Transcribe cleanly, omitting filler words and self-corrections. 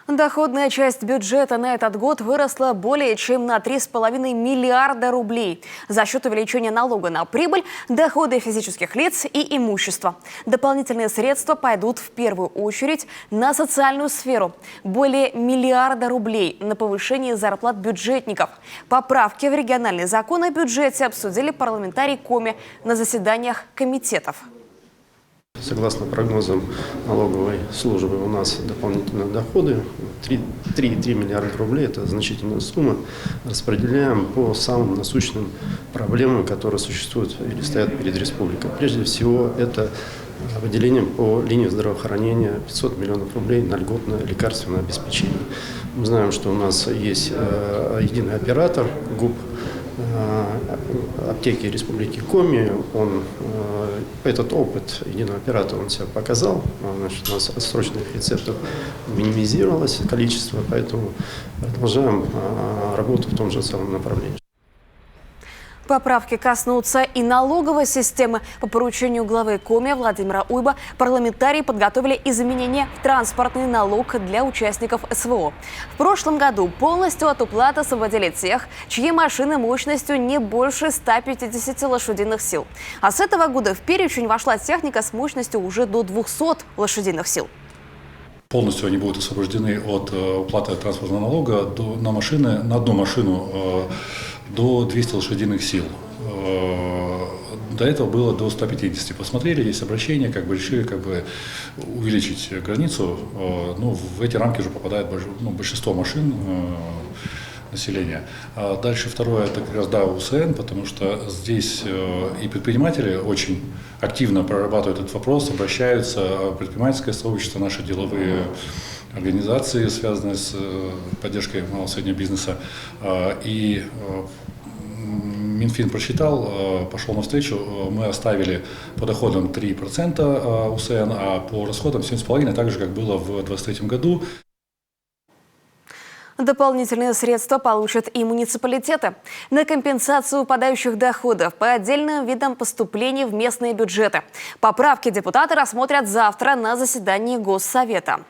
Доходная часть бюджета на этот год выросла более чем на 3,5 миллиарда рублей за счет увеличения налога на прибыль, доходы физических лиц и имущества. Дополнительные средства пойдут в первую очередь на социальную сферу. Более миллиарда рублей на повышение зарплат бюджетников. Поправки в региональный закон о бюджете обсудили парламентарии Коми на заседаниях комитетов. Согласно прогнозам налоговой службы, у нас дополнительные доходы 3,3 миллиарда рублей. Это значительная сумма. Распределяем по самым насущным проблемам, которые существуют или стоят перед республикой. Прежде всего, это выделением по линии здравоохранения 500 миллионов рублей на льготное лекарственное обеспечение. Мы знаем, что у нас есть единый оператор ГУП аптеки Республики Коми. Этот опыт единого оператора он себя показал. Значит, у нас отсроченных рецептов минимизировалось количество, поэтому продолжаем работу в том же самом направлении. Поправки коснутся и налоговой системы. По поручению главы Коми Владимира Уйба парламентарии подготовили изменения в транспортный налог для участников СВО. В прошлом году полностью от уплаты освободили тех, чьи машины мощностью не больше 150 лошадиных сил. А с этого года в перечень вошла техника с мощностью уже до 200 лошадиных сил. Полностью они будут освобождены от уплаты транспортного налога на одну машину до 200 лошадиных сил. До этого было до 150. Посмотрели, есть обращение, решили увеличить границу. В эти рамки уже попадает большинство машин населения. Дальше второе, это как раз УСН, потому что здесь и предприниматели очень активно прорабатывают этот вопрос, обращаются, предпринимательское сообщество, наши деловые организации, связанные с поддержкой малого и среднего бизнеса. И Минфин просчитал, пошел навстречу, мы оставили по доходам 3% УСН, а по расходам 7,5%, так же, как было в 2023 году. Дополнительные средства получат и муниципалитеты. На компенсацию упадающих доходов по отдельным видам поступлений в местные бюджеты. Поправки депутаты рассмотрят завтра на заседании Госсовета.